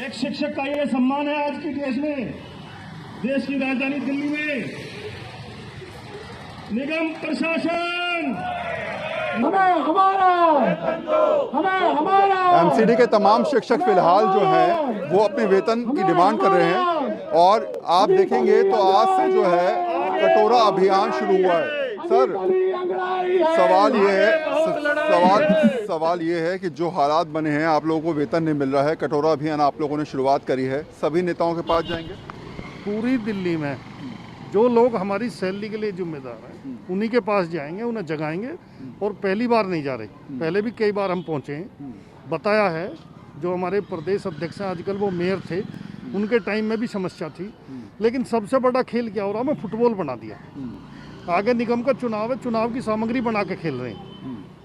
एक शिक्षक का ये सम्मान है आज की देश में, देश की राजधानी दिल्ली में निगम प्रशासन एमसीडी के तमाम शिक्षक फिलहाल जो हैं वो अपने वेतन की डिमांड कर रहे हैं और आप देखेंगे तो आज से जो है कटोरा अभियान शुरू हुआ है। सर, सवाल ये है कि जो हालात बने हैं, आप लोगों को वेतन नहीं मिल रहा है, कटोरा अभियान आप लोगों ने शुरुआत करी है, सभी नेताओं के पास जाएंगे? पूरी दिल्ली में जो लोग हमारी सैलरी के लिए जिम्मेदार हैं उन्हीं के पास जाएंगे, उन्हें जगाएंगे। और पहली बार नहीं जा रहे, पहले भी कई बार हम पहुंचे हैं, बताया है। जो हमारे प्रदेश अध्यक्ष हैं, आजकल वो मेयर थे, उनके टाइम में भी समस्या थी, लेकिन सबसे बड़ा खेल क्या हो रहा है, हमें फुटबॉल बना दिया। आगे निगम का चुनाव है, चुनाव की सामग्री बना के खेल रहे हैं,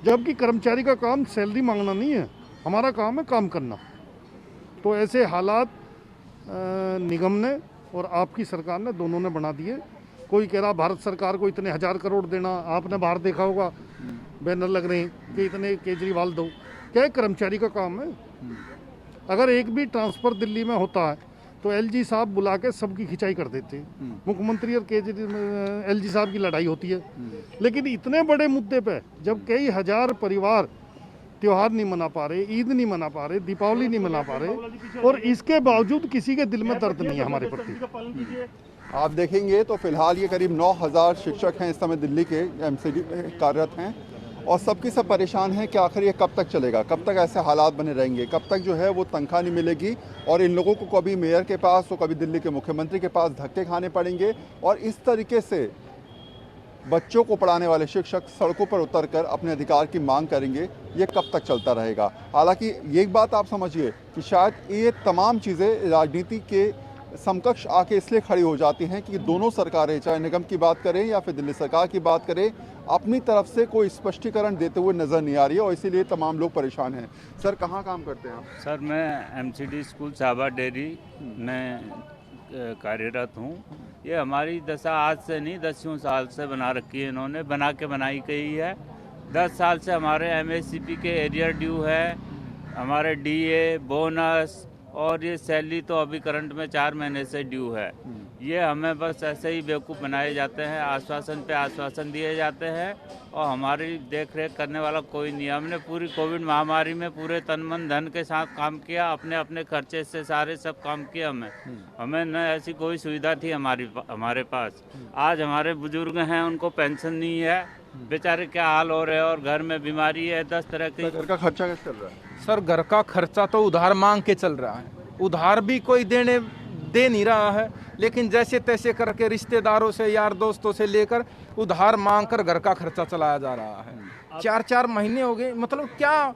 जबकि कर्मचारी का काम सैलरी मांगना नहीं है, हमारा काम है काम करना। तो ऐसे हालात निगम ने और आपकी सरकार ने, दोनों ने बना दिए। कोई कह रहा भारत सरकार को इतने 1000 करोड़ देना, आपने बाहर देखा होगा बैनर लग रहे हैं कि इतने केजरीवाल दो, क्या कर्मचारी का काम है? अगर एक भी ट्रांसफर दिल्ली में होता है तो एलजी साहब बुला के सबकी खिंचाई कर देते हैं। मुख्यमंत्री और एलजी साहब की लड़ाई होती है, लेकिन इतने बड़े मुद्दे पे जब कई हजार परिवार त्योहार नहीं मना पा रहे, ईद नहीं मना पा रहे, दीपावली नहीं मना पा रहे, और इसके बावजूद किसी के दिल में दर्द नहीं है हमारे प्रति। आप देखेंगे तो फिलहाल ये करीब 9000 शिक्षक हैं इस समय दिल्ली के एमसीडी में कार्यरत हैं और सबकी सब परेशान हैं कि आखिर ये कब तक चलेगा, कब तक ऐसे हालात बने रहेंगे, कब तक जो है वो तनख्वाह नहीं मिलेगी और इन लोगों को कभी मेयर के पास तो कभी दिल्ली के मुख्यमंत्री के पास धक्के खाने पड़ेंगे। और इस तरीके से बच्चों को पढ़ाने वाले शिक्षक सड़कों पर उतरकर अपने अधिकार की मांग करेंगे, ये कब तक चलता रहेगा? हालांकि एक बात आप समझिए कि शायद ये तमाम चीज़ें राजनीति के समकक्ष आके इसलिए खड़ी हो जाती हैं कि दोनों सरकारें, चाहे निगम की बात करें या फिर दिल्ली सरकार की बात करें, अपनी तरफ से कोई स्पष्टीकरण देते हुए नज़र नहीं आ रही है और इसीलिए तमाम लोग परेशान हैं। सर, कहाँ काम करते हैं आप? सर, मैं एमसीडी स्कूल शाहबाद डेयरी में कार्यरत हूँ। ये हमारी दशा आज से नहीं, 10 साल से बना रखी है, इन्होंने बना के बनाई गई है। 10 साल से हमारे एमएससीपी के एरियर ड्यू है, हमारे डीए, बोनस और ये सैलरी तो अभी करंट में 4 महीने से ड्यू है। ये हमें बस ऐसे ही बेवकूफ़ बनाए जाते हैं, आश्वासन पे आश्वासन दिए जाते हैं और हमारी देख रेख करने वाला कोई नहीं। हमने पूरी कोविड महामारी में पूरे तन मन धन के साथ काम किया, अपने अपने खर्चे से सारे सब काम किया। हमें न ऐसी कोई सुविधा थी हमारे पास। आज हमारे बुजुर्ग हैं, उनको पेंशन नहीं है, बेचारे क्या हाल हो रहे हैं, और घर में बीमारी है, 10 तरह की। घर का खर्चा कैसे चल रहा है? सर, घर का खर्चा तो उधार मांग के चल रहा है, उधार भी कोई दे नहीं रहा है, लेकिन जैसे तैसे करके रिश्तेदारों से, यार दोस्तों से लेकर उधार मांग कर घर का खर्चा चलाया जा रहा है। 4-4 महीने हो गए। मतलब क्या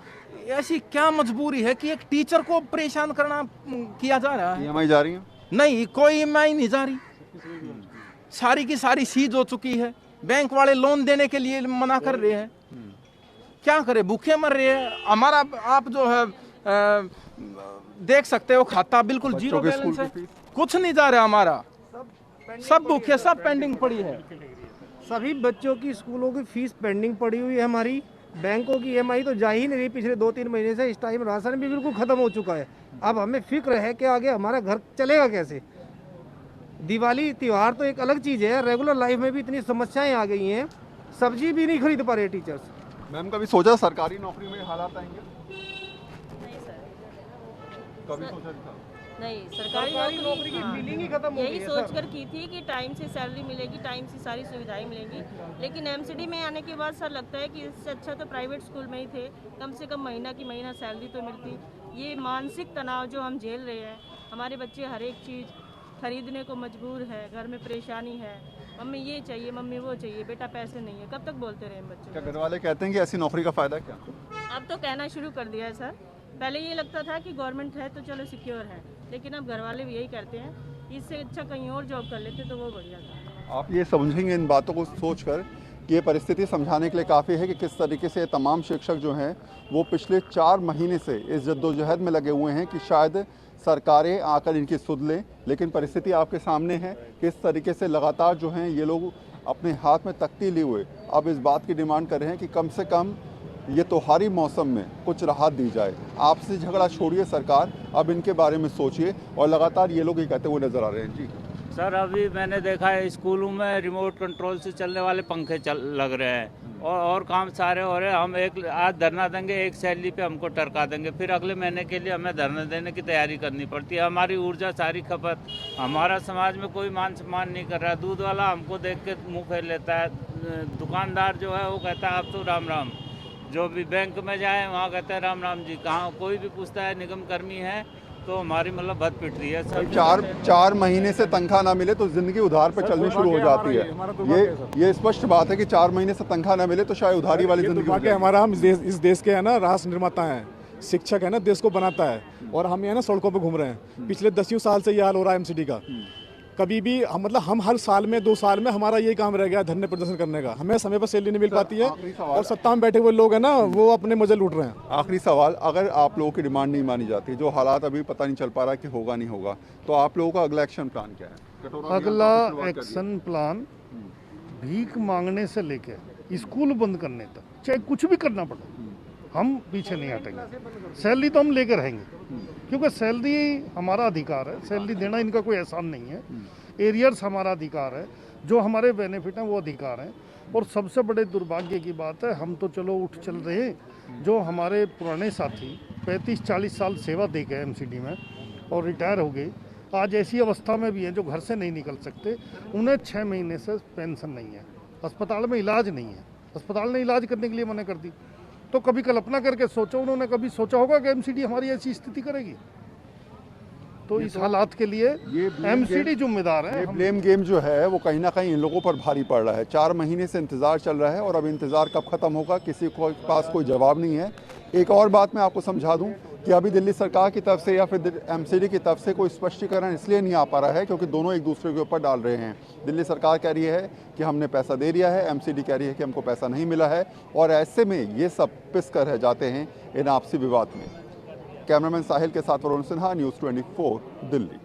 ऐसी क्या मजबूरी है कि एक टीचर को परेशान करना किया जा रहा है? ईएमआई जा रही है? नहीं, कोई ईएमआई नहीं जा रही, सारी की सारी सीज हो चुकी है। बैंक वाले लोन देने के लिए मना कर रहे हैं, क्या करे, भूखे मर रहे हैं। हमारा आप जो है देख सकते हो, खाता बिल्कुल जीरो बैलेंस है, कुछ नहीं जा रहा हमारा, सब भूखे, सब पेंडिंग पड़ी है। सभी बच्चों की स्कूलों की फीस पेंडिंग पड़ी हुई है हमारी। बैंकों की ईएमआई तो जा ही नहीं रही पिछले 2-3 महीने से। इस टाइम राशन भी बिल्कुल खत्म हो चुका है। अब हमें फिक्र है कि आगे हमारा घर चलेगा कैसे। दिवाली त्यौहार तो एक अलग चीज़ है, रेगुलर लाइफ में भी इतनी समस्याएं आ गई हैं, सब्जी भी नहीं खरीद पा रहे टीचर्स। मैम, कभी सोचा सरकारी नौकरी में हालात आएंगे? नहीं सर, कभी सोचा था? नहीं, सरकारी नौकरी की फीलिंग ही खत्म हो गई यही है सोच सर। कर की थी कि टाइम से सैलरी मिलेगी, टाइम से सारी सुविधाएं मिलेंगी, लेकिन एमसीडी में आने के बाद सर लगता है कि इससे अच्छा तो प्राइवेट स्कूल में ही थे, कम से कम महीना की महीना सैलरी तो मिलती। ये मानसिक तनाव जो हम झेल रहे हैं, हमारे बच्चे हर एक चीज़ खरीदने को मजबूर है, घर में परेशानी है, मम्मी ये चाहिए, मम्मी वो चाहिए, बेटा पैसे नहीं है, कब तक बोलते रहे बच्चों? क्या घर वाले कहते हैं कि ऐसी नौकरी का फायदा क्या? अब तो कहना शुरू कर दिया है सर। पहले ये लगता था कि गवर्नमेंट है तो चलो सिक्योर है, लेकिन अब घर वाले भी यही कहते हैं, इससे अच्छा कहीं और जॉब कर लेते तो वो बढ़िया था। आप ये समझेंगे इन बातों को सोचकर कि ये परिस्थिति समझाने के लिए काफ़ी है कि किस तरीके से तमाम शिक्षक जो हैं वो पिछले 4 महीने से इस जद्दोजहद में लगे हुए हैं कि शायद सरकारें आकर इनकी सुध लें, लेकिन परिस्थिति आपके सामने है। किस तरीके से लगातार जो हैं ये लोग अपने हाथ में तख्ती लिए हुए अब इस बात की डिमांड कर रहे हैं कि कम से कम ये त्योहारी मौसम में कुछ राहत दी जाए। आपसे झगड़ा छोड़िए सरकार, अब इनके बारे में सोचिए। और लगातार ये लोग ये कहते हुए नजर आ रहे हैं। जी सर, अभी मैंने देखा है स्कूलों में रिमोट कंट्रोल से चलने वाले पंखे लग रहे हैं और काम सारे हो रहे हैं। हम एक आज धरना देंगे, एक सैलरी पे हमको टरका देंगे, फिर अगले महीने के लिए हमें धरना देने की तैयारी करनी पड़ती है। हमारी ऊर्जा सारी खपत, हमारा समाज में कोई मान सम्मान नहीं कर रहा है। दूध वाला हमको देख के मुँह फेर लेता है, दुकानदार जो है वो कहता है आप तो राम राम, जो भी बैंक में जाए वहाँ कहते हैं राम राम जी। कहाँ कोई भी पूछता है निगम कर्मी है तो हमारी मतलब भद पिट रही है सब। चार महीने से तनख्वाह ना मिले तो जिंदगी उधार पे चलनी शुरू हो जाती है। ये स्पष्ट बात है कि 4 महीने से तनख्वाह ना मिले तो शायद उधारी वाली जिंदगी। हमारा हम इस देश के है ना राष्ट्र निर्माता हैं, शिक्षक है ना, देश को बनाता है, और हम ये ना सड़कों पे घूम रहे हैं। पिछले 10 साल से ये हाल हो रहा है एमसीडी का। कभी भी हम हर साल में 2 साल में हमारा ये काम रह गया धरने प्रदर्शन करने का। हमें समय पर सैलरी नहीं मिल पाती है और सत्ता में बैठे हुए लोग हैं ना वो अपने मजे लूट रहे हैं। आखिरी सवाल, अगर आप लोगों की डिमांड नहीं मानी जाती, जो हालात अभी पता नहीं चल पा रहा कि होगा नहीं होगा, तो आप लोगों का अगला एक्शन प्लान क्या है? अगला एक्शन प्लान भीख मांगने से लेके स्कूल बंद करने तक, चाहे कुछ भी करना पड़े, हम पीछे नहीं हटेंगे। सैलरी तो हम लेकर रहेंगे क्योंकि सैलरी हमारा अधिकार है, सैलरी देना इनका कोई एहसान नहीं है। एरियर्स हमारा अधिकार है, जो हमारे बेनिफिट हैं वो अधिकार हैं। और सबसे बड़े दुर्भाग्य की बात है, हम तो चलो उठ चल रहे हैं, जो हमारे पुराने साथी 35-40 साल सेवा दे गए एमसीडी में और रिटायर हो गए, आज ऐसी अवस्था में भी हैं जो घर से नहीं निकल सकते। उन्हें 6 महीने से पेंशन नहीं है, अस्पताल में इलाज नहीं है, अस्पताल ने इलाज करने के लिए मना कर दी। तो कभी कल्पना करके सोचो, उन्होंने कभी सोचा होगा कि एमसीडी हमारी ऐसी स्थिति करेगी? तो इस हालात के लिए एमसीडी जिम्मेदार है। ये ब्लेम गेम जो है वो कहीं ना कहीं इन लोगों पर भारी पड़ रहा है। 4 महीने से इंतजार चल रहा है और अब इंतजार कब खत्म होगा किसी को पास कोई जवाब नहीं है। एक और बात मैं आपको समझा दूं कि अभी दिल्ली सरकार की तरफ से या फिर एमसीडी की तरफ से कोई स्पष्टीकरण इसलिए नहीं आ पा रहा है क्योंकि दोनों एक दूसरे के ऊपर डाल रहे हैं। दिल्ली सरकार कह रही है कि हमने पैसा दे दिया है, एमसीडी कह रही है कि हमको पैसा नहीं मिला है, और ऐसे में ये सब पिस कर रह जाते हैं इन आपसी विवाद में। कैमरामैन साहिल के साथ वरुण सिन्हा, न्यूज़ 24 दिल्ली।